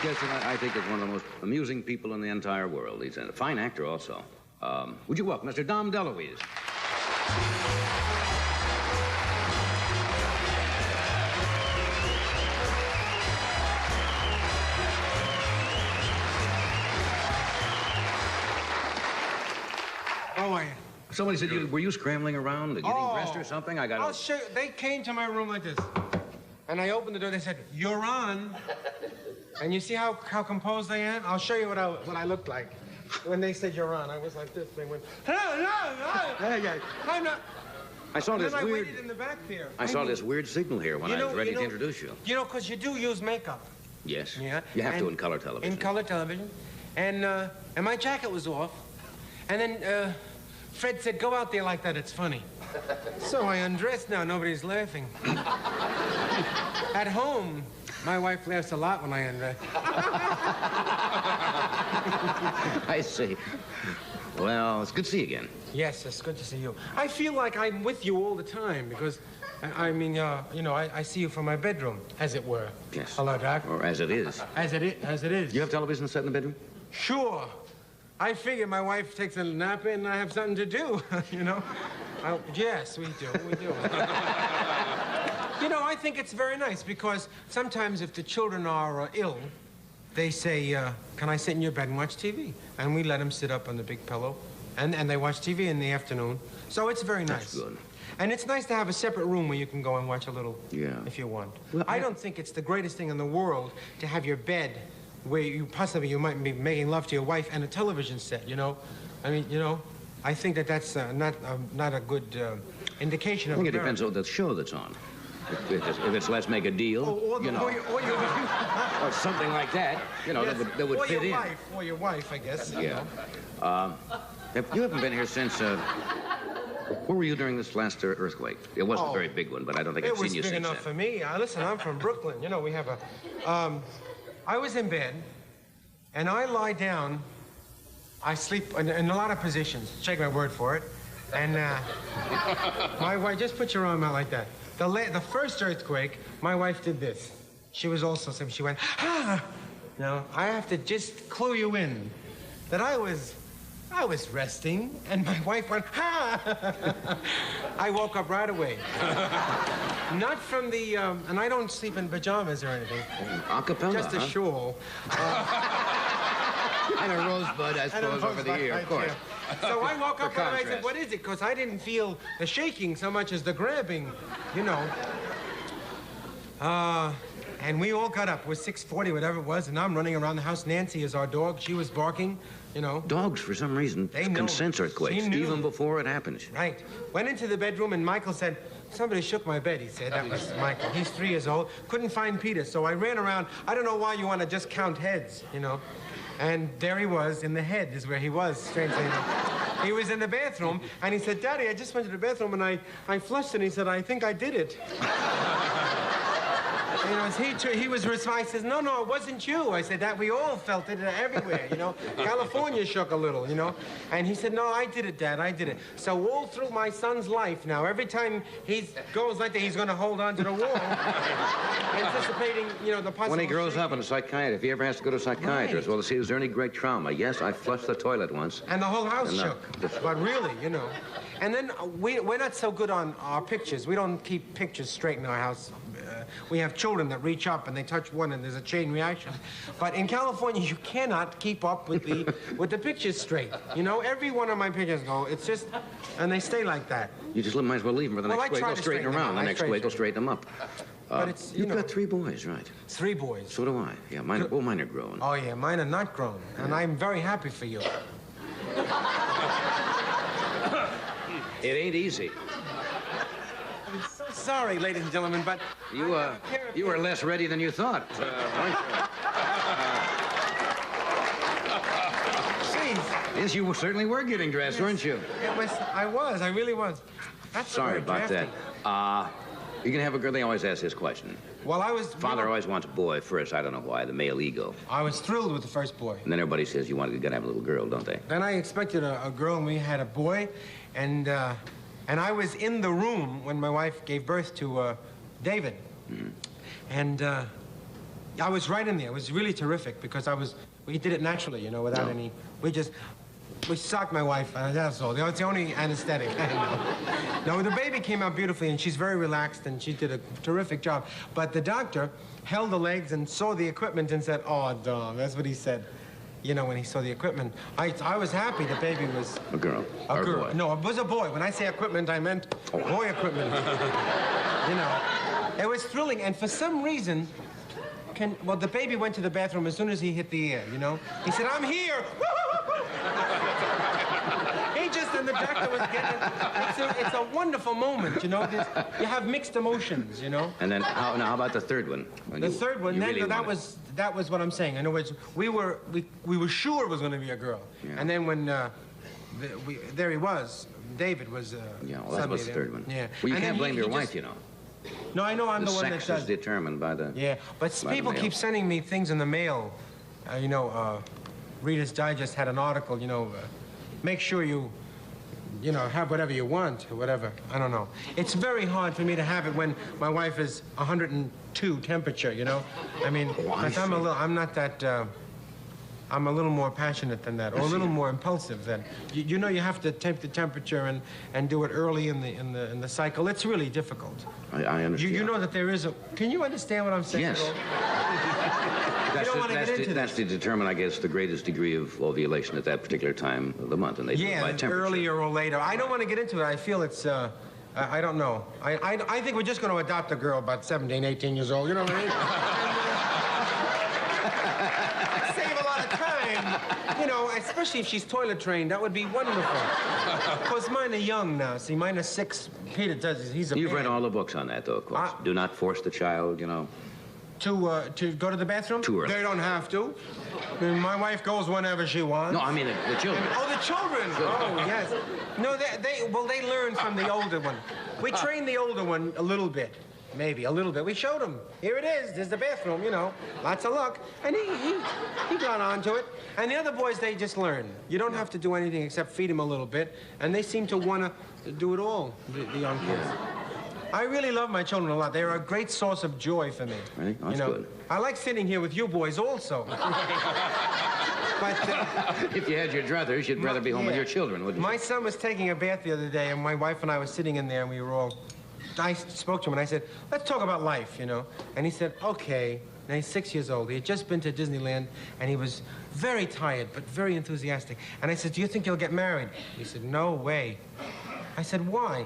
this guest, I think, is one of the most amusing people in the entire world. He's a fine actor also. Would you welcome Mr. Dom Deluise? How are you? Somebody said, were you scrambling around, getting dressed or something? I'll show you. They came to my room like this. And I opened the door, they said, "You're on." And you see how composed I am? I'll show you what I looked like. When they said, "You're on," I was like this. They went, "No. I'm not." I saw this weird... I weird... waited in the back there. I saw this weird signal here when I was ready to introduce you. You know, because you do use makeup. Yes. Yeah. You have to in color television. In color television. And my jacket was off. And then Fred said, "Go out there like that, it's funny." So I undressed now, nobody's laughing. At home, my wife laughs a lot when I undress. I see. Well, it's good to see you again. Yes, it's good to see you. I feel like I'm with you all the time because, I see you from my bedroom, as it were. Yes. Hello, Doc. Or as it is. As it is. You have television set in the bedroom? Sure. I figure my wife takes a nap and I have something to do, Yes, we do. I think it's very nice because sometimes if the children are ill, they say, "Can I sit in your bed and watch TV?" And we let them sit up on the big pillow, and they watch TV in the afternoon. So it's very nice. That's good. And it's nice to have a separate room where you can go and watch a little, if you want. Well, I don't think it's the greatest thing in the world to have your bed where you might be making love to your wife and a television set, I think that's not a good indication of I think it depends on the show that's on. If it's Let's Make a Deal, or something like that, yes, that would fit in. Or your wife, I guess. Yeah. You haven't been here since, where were you during this last earthquake? It wasn't a very big one, but I don't think I've seen you since then. It was big enough for me. Listen, I'm from Brooklyn. We have I was in bed, and I lie down. I sleep in a lot of positions. Take my word for it. And my wife, just put your arm out like that. The first earthquake, my wife did this. She was also, she went, "Ah!" Now, I have to just clue you in that I was resting, and my wife went, "Ah!" I woke up right away. Not from the, and I don't sleep in pajamas or anything. Acapella, just a shawl. And a rosebud, I suppose, over the ear, of course. So I woke up and I said, "What is it?" Because I didn't feel the shaking so much as the grabbing, And we all got up. It was 6:40, whatever it was, and I'm running around the house. Nancy is our dog. She was barking, Dogs, for some reason, can sense earthquakes, even before it happens. Right. Went into the bedroom, and Michael said, "Somebody shook my bed," he said. That was Michael. He's 3 years old. Couldn't find Peter, so I ran around. I don't know why you want to just count heads, And there he was, in the head is where he was, strangely enough. He was in the bathroom, and he said, "Daddy, I just went to the bathroom, and I flushed," and he said, "I think I did it." He was responsible. I says, "No, it wasn't you." I said, "That we all felt it everywhere, California shook a little, And he said, "No, I did it, Dad, I did it." So all through my son's life now, every time he goes like that, he's going to hold on to the wall, anticipating, the possible. When he grows up in a psychiatrist, if he ever has to go to a psychiatrist, well, to see, is there any great trauma? Yes, I flushed the toilet once. And the whole house shook. But really, And then we're not so good on our pictures. We don't keep pictures straight in our house. We have children that reach up and they touch one and there's a chain reaction. But in California, you cannot keep up with the pictures straight. Every one of my pictures it's just, and they stay like that. You just might as well leave them for the next quake. They'll straighten them around. The next quake will straighten them up. But it's, You've got 3 boys, right? 3 boys. So do I. Yeah, mine are grown. Oh, yeah, mine are not grown. And I'm very happy for you. It ain't easy. I'm so sorry, ladies and gentlemen, but you were less ready than you thought, weren't you? Jeez. Yes, you certainly were getting dressed, weren't you? I really was. That's sorry about that. You can have a girl. They always ask this question. Well, Father always wants a boy first. I don't know why. The male ego. I was thrilled with the first boy. And then everybody says you gotta have a little girl, don't they? Then I expected a girl, and we had a boy, and I was in the room when my wife gave birth to David. Mm-hmm. And I was right in there. It was really terrific because we did it naturally, you know, without any, we socked my wife, that's all. It's the only anesthetic. No, the baby came out beautifully, and she's very relaxed, and she did a terrific job. But the doctor held the legs and saw the equipment and said, "Oh, Dom," that's what he said. You know, when he saw the equipment. I was happy the baby was... A girl. A or girl. A boy. No, it was a boy. When I say equipment, I meant boy equipment. You know, it was thrilling, and for some reason, well, the baby went to the bathroom as soon as he hit the air, you know? He said, "I'm here!" He just, and the doctor was getting it. It's a wonderful moment, you know? You have mixed emotions, you know? And then, how about the third one? The third one, that was what I'm saying. In other words, we were sure it was going to be a girl. Yeah. And then when there he was, David was yeah, well, that was the third one. Yeah. Well, you and can't blame your wife, you know. No, I know I'm the one that sex does. is determined by the... Yeah, but people keep sending me things in the mail. You know, Reader's Digest had an article, you know, make sure you know, have whatever you want or whatever. I don't know. It's very hard for me to have it when my wife is 102 temperature, you know? I mean, because I'm not that, I'm a little more passionate than that, or a little more impulsive than. You know, you have to take the temperature and do it early in the cycle. It's really difficult. I understand. You know that there is a. Can you understand what I'm saying? Yes. That's to determine, I guess, the greatest degree of ovulation at that particular time of the month, and they do it by temperature. Earlier or later. I don't want to get into it. I feel it's. I don't know. I think we're just going to adopt a girl about 17, 18 years old. You know what I mean? Save a lot of time. You know, especially if she's toilet trained. That would be wonderful. Of course, mine are young now. See, mine are 6. Peter does. He's a. You've read all the books on that, though, of course. Do not force the child, you know. To go to the bathroom? Too early. They don't have to. I mean, my wife goes whenever she wants. No, I mean the children. Oh, the children. Oh, yes. No, they learn from the older one. We trained the older one a little bit. Maybe a little bit. We showed him. Here it is. There's the bathroom, you know. Lots of luck. And he got onto it. And the other boys, they just learn. You don't have to do anything except feed them a little bit. And they seem to want to do it all, the young kids. I really love my children a lot. They're a great source of joy for me. Really? Oh, that's good. I like sitting here with you boys also. But if you had your druthers, you'd rather be home with your children, wouldn't you? My son was taking a bath the other day, and my wife and I were sitting in there, and we were all... I spoke to him, and I said, "Let's talk about life, you know." And he said, "Okay." And he's 6 years old. He had just been to Disneyland, and he was very tired, but very enthusiastic. And I said, "Do you think you'll get married?" He said, "No way." I said, "Why?"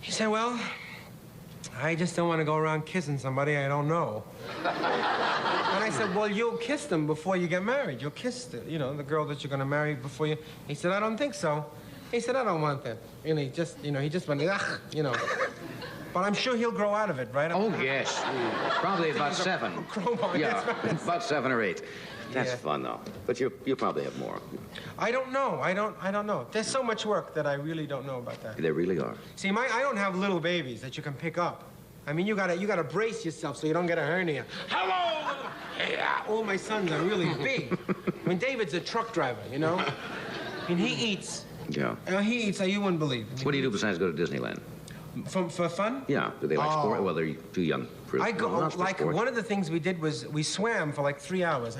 He said, "Well, I just don't want to go around kissing somebody I don't know." And I said, "Well, you'll kiss them before you get married. You'll kiss the girl that you're going to marry before you..." He said, "I don't think so." He said, "I don't want that." And he just went, "Ugh," you know. But I'm sure he'll grow out of it, right? Oh, yes. Probably about 7. Yeah, about 7 or 8. That's fun, though. But you'll probably have more. I don't know. I don't know. There's so much work that I really don't know about that. There really are. See, I don't have little babies that you can pick up. I mean, you gotta brace yourself so you don't get a hernia. Hello! Yeah. All my sons are really big. I mean, David's a truck driver, you know? And he eats. Yeah. He eats, you wouldn't believe. What do you do besides go to Disneyland? For fun? Yeah. Do they like sport? Well, they're too young for I go, like, sport. one of the things we did was we swam for like 3 hours.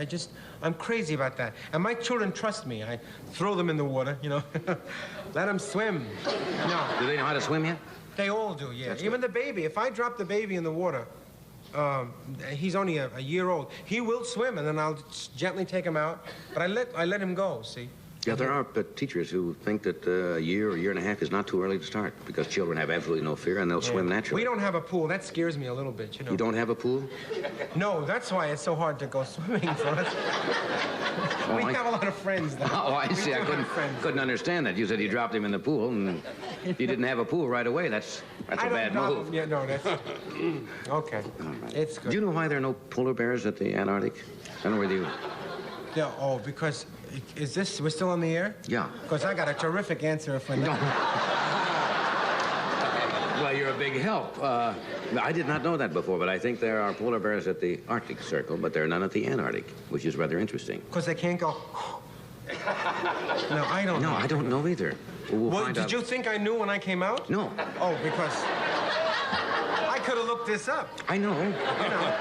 I'm crazy about that. And my children trust me. I throw them in the water, you know. Let them swim. No. Do they know how to swim yet? They all do, yeah. Even the baby. If I drop the baby in the water, he's only a year old. He will swim, and then I'll gently take him out. But I let him go, see. Yeah, there are teachers who think that a year or year and a half is not too early to start because children have absolutely no fear and they'll swim naturally. We don't have a pool. That scares me a little bit, you know. You don't have a pool? No, that's why it's so hard to go swimming for us. We have a lot of friends, though. Oh, I see. I couldn't understand that. You said you dropped him in the pool and you didn't have a pool right away. That's a bad move. Yeah, no, that's... Okay. Right. It's good. Do you know why there are no polar bears at the Antarctic? I don't know whether you... Yeah, oh, because... we're still on the air? Yeah. Because I got a terrific answer for that. Well, you're a big help. I did not know that before, but I think there are polar bears at the Arctic Circle, but there are none at the Antarctic, which is rather interesting. Because they can't go... No, I don't know. No, I don't know either. We'll find out. Did you think I knew when I came out? No. Oh, because... I could have looked this up. I know.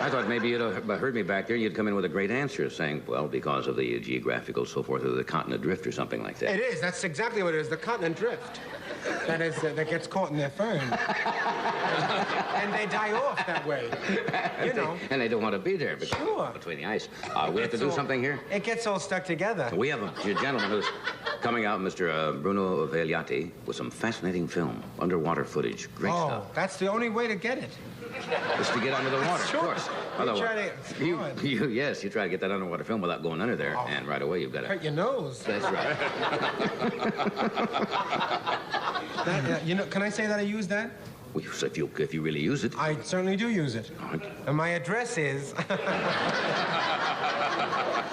I thought maybe you'd have heard me back there and you'd come in with a great answer saying, well, because of the geographical so forth of the continent drift or something like that. It is. That's exactly what it is. The continent drift. That is, that gets caught in their fern. And they die off that way. You know. And they don't want to be there because between the ice. We have to do something here. It gets all stuck together. We have a gentleman who's coming out, Mr. Bruno Vegliati, with some fascinating film, underwater footage. Great stuff. Oh, that's the only way to get it. Just to get under the water, Sure. of course. Otherwise, You you try to get that underwater film without going under there, and right away you've got to hurt your nose. That's right. You know, can I say that I use that? Well, if you really use it. I certainly do use it. And my address is...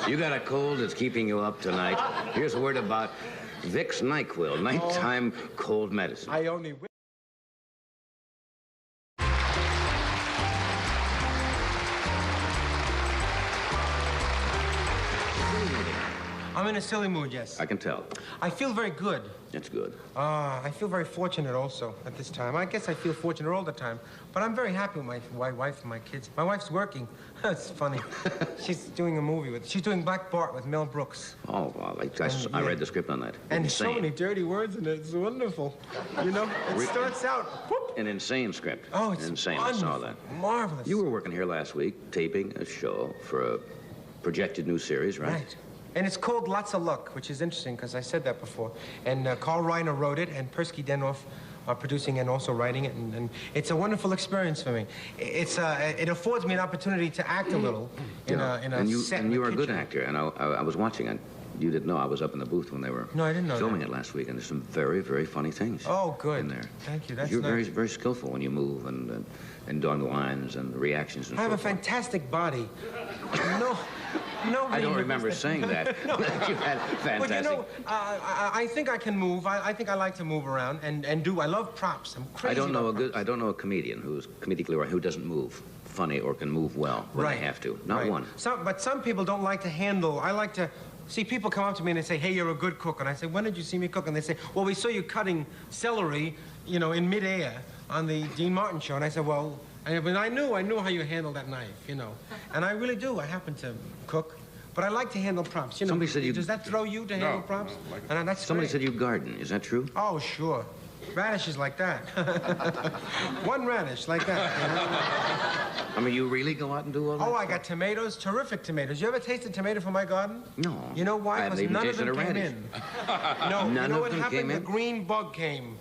You got a cold that's keeping you up tonight. Here's a word about Vicks NyQuil, nighttime cold medicine. I only... I'm in a silly mood, yes. I can tell. I feel very good. That's good. I feel very fortunate also at this time. I guess I feel fortunate all the time. But I'm very happy with my wife and my kids. My wife's working. It's funny. She's doing a movie she's doing Black Bart with Mel Brooks. Oh, well, I read the script on that. And there's so many dirty words in it. It's wonderful. You know, it starts out, whoop. An insane script. Oh, it's insane. wonderful. I saw that. Marvelous. You were working here last week, taping a show for a projected new series, right? Right. And it's called Lots of Luck, which is interesting because I said that before. And Carl Reiner wrote it, and Persky Denoff are producing and also writing it, and it's a wonderful experience for me. It affords me an opportunity to act a little in a set. And you are a good kitchen. actor, and I was watching it. You didn't know I was up in the booth when they were No, I didn't know filming that. it last week, and there's some very, very funny things. Oh, good. In there. Thank you. That's You're nice. very, very skillful when you move and doing the lines and the reactions and I have so a forth. fantastic body. No, I don't remember saying that. No. You had fantastic. But you know, I think I can move. I think I like to move around and do. I love props. I'm crazy. I don't know a comedian who's comedically right who doesn't move funny or can move well when they have to. Not one. But some people don't like to handle. I like to. See, people come up to me and they say, hey, you're a good cook. And I say, when did you see me cook? And they say, well, we saw you cutting celery, you know, in midair on the Dean Martin show. And I said, well, but I knew how you handle that knife, you know. And I really do. I happen to cook. But I like to handle props. You know, Somebody said you... Does that throw you to handle props? And that's Somebody great. said you garden. Is that true? Oh, sure. Radishes like that. One radish like that. You know? I mean, you really go out and do all that? Oh, I got tomatoes, terrific tomatoes. You ever tasted tomato from my garden? No. You know why? I haven't Because even none of tasted them a came radish. in. No, None you know of what them happened? came The in? green bug came.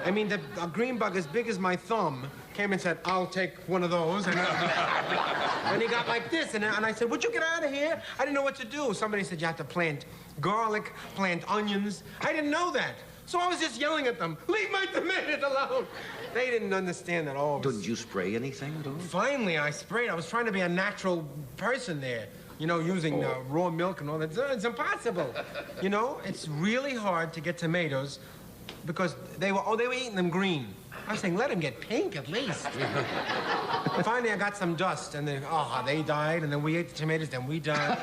I mean, a green bug as big as my thumb came and said, I'll take one of those. And he got like this. And I said, would you get out of here? I didn't know what to do. Somebody said you have to plant garlic, plant onions. I didn't know that. So I was just yelling at them, leave my tomatoes alone. They didn't understand at all. Did you spray anything at all? Finally, I sprayed. I was trying to be a natural person there. You know, using raw milk and all that. It's impossible. You know, it's really hard to get tomatoes because they were eating them green. I was saying, let them get pink at least. Finally, I got some dust, and then, they died, and then we ate the tomatoes, then we died.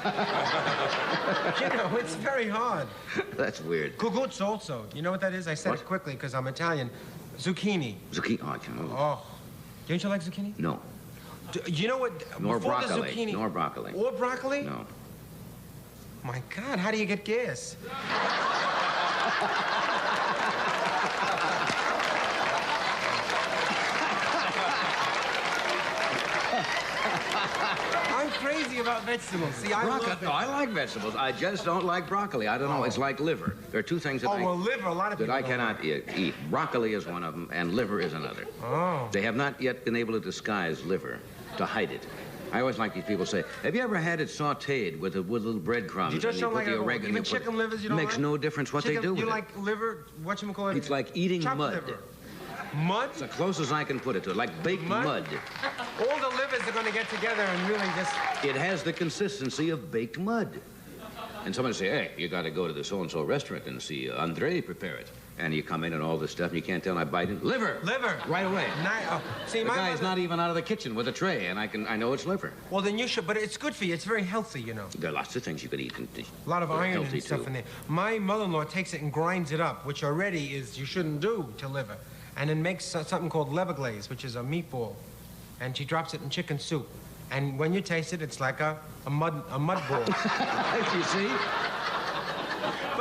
You know, it's very hard. That's weird. Cucuzzo also. You know what that is? I said it quickly because I'm Italian. Zucchini. Zucchini. Oh, I can't. Oh. Don't you like zucchini? No. You know what? Nor before broccoli. The zucchini, Nor broccoli. Or broccoli? No. My God, how do you get gas? I'm crazy about vegetables. See, I love No, I like vegetables. I just don't like broccoli. I don't know. It's like liver. There are two things that liver. A lot of people I don't cannot eat. Broccoli is one of them, and liver is another. Oh. They have not yet been able to disguise liver, to hide it. I always like these people say, have you ever had it sautéed with little breadcrumbs? You just don't like oregano. even chicken livers. You don't makes like? no difference what they do with You it. like liver? Whatchamacallit? It's like eating Chopped mud. liver. Mud? It's the closest I can put it to it, like baked mud. All the livers are going to get together and really just... It has the consistency of baked mud. And somebody say, hey, you got to go to the so-and-so restaurant and see Andre prepare it. And you come in and all this stuff, and you can't tell, and I bite it. Liver! Liver! Right away. See, the guy's not even out of the kitchen with a tray, and I know it's liver. Well, then you should, but it's good for you. It's very healthy, you know. There are lots of things you could eat. A lot of iron and stuff in there. My mother-in-law takes it and grinds it up, which already is you shouldn't do to liver. And then makes something called lever glaze, which is a meatball. and she drops it in chicken soup. And when you taste it, it's like a mud ball. You see?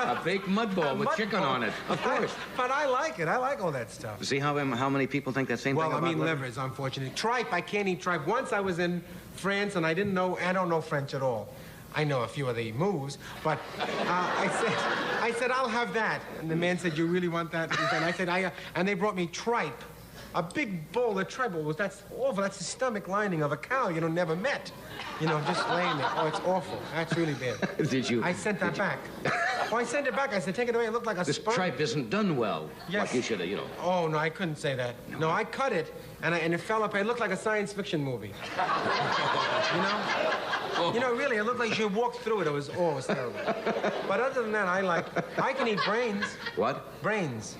A baked mud ball with chicken on it, of course. But I like it. I like all that stuff. See how many people think that same thing about Well, I mean, liver? livers, unfortunately. Tripe, I can't eat tripe. Once I was in France, and I don't know French at all. I know a few of the moves, but I said, I'll have that. And the man said, you really want that? And I said, and they brought me tripe. A big bowl of tripe. That's awful. That's the stomach lining of a cow never met. Just laying there. Oh, it's awful. That's really bad. Did you? I sent that back. Oh, I sent it back. I said, take it away. It looked like a sponge. This tripe isn't done well. Yes. Like you should have, Oh, no, I couldn't say that. No, I cut it, and it fell up. It looked like a science fiction movie. Really, it looked like you walked through it. It was terrible. But other than that, I can eat brains. What? Brains.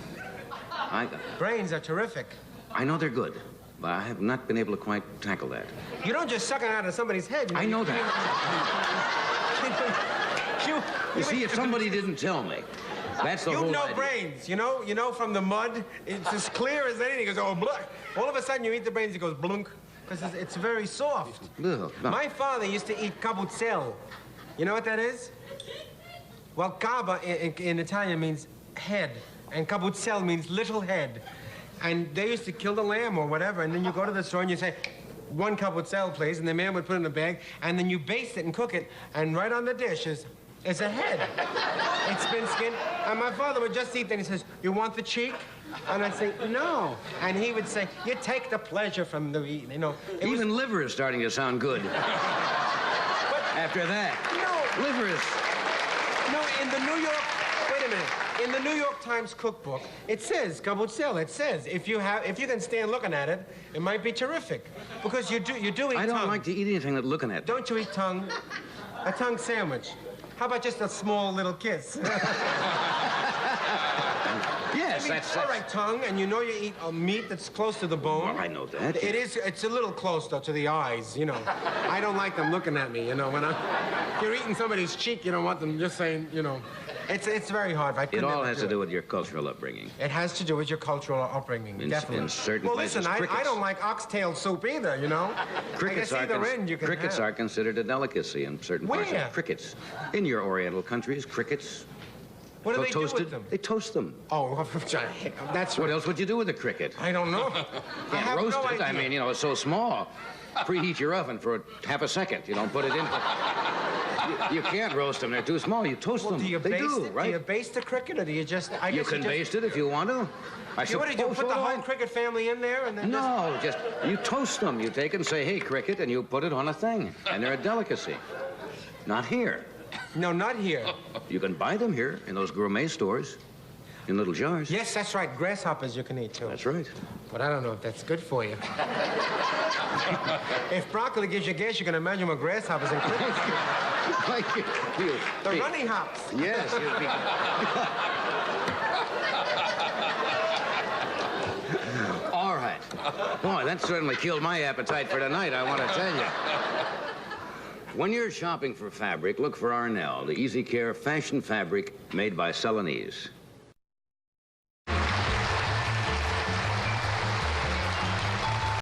Brains are terrific. I know they're good, but I have not been able to quite tackle that. You don't just suck it out of somebody's head. I know that. You see, if somebody didn't tell me, that's the whole idea. You know brains, you know from the mud, it's as clear as anything. It goes, oh, blah. All of a sudden, you eat the brains, it goes blunk, because it's very soft. Ugh, no. My father used to eat kabutzel. You know what that is? Well, kaba in Italian means head, and kabutzel means little head. And they used to kill the lamb or whatever, and then you go to the store and you say, 1 kabutzel, please, and the man would put it in a bag, and then you baste it and cook it, and right on the dish is a head. It's been skinned, and my father would just eat that, and he says, you want the cheek? And I'd say, no. And he would say, you take the pleasure from the eating, Even liver is starting to sound good. But after that. No. Liver is... No, in the New York... Wait a minute. In the New York Times cookbook, it says, kabutzel, it says, if you can stand looking at it, it might be terrific. Because you do eat tongue. I don't like to eat anything that looking at. Don't you eat tongue? A tongue sandwich. How about just a small little kiss? Yes, that's... All right, tongue, and you eat a meat that's close to the bone. Well, I know that. It's a little close, though, to the eyes, I don't like them looking at me, when you're eating somebody's cheek, you don't want them just saying, It's very hard. It all has to do with your cultural upbringing. It has to do with your cultural upbringing, definitely. In certain places, listen, I don't like oxtail soup either, Crickets, are considered a delicacy in certain parts of crickets. In your Oriental countries, crickets... What do they do with them? They toast them. Oh, that's... What else would you do with a cricket? I don't know. You can't roast it. I mean, it's so small. Preheat your oven for half a second. You don't put it in. You can't roast them. They're too small. You toast them. Do you baste it? Right? Do you baste the cricket, or do you just... You can baste it if you want to. What did you put the whole cricket family in there and then just you toast them. You take it and say, hey, cricket, and you put it on a thing. And they're a delicacy. Not here. No, not here. You can buy them here in those gourmet stores in little jars. Yes, that's right. Grasshoppers you can eat, too. That's right. But I don't know if that's good for you. If broccoli gives you gas, you can imagine what grasshoppers and crickets do. The running hops. Yes. All right. Boy, that certainly killed my appetite for tonight, I want to tell you. When you're shopping for fabric, look for Arnell, the easy care fashion fabric made by Celanese.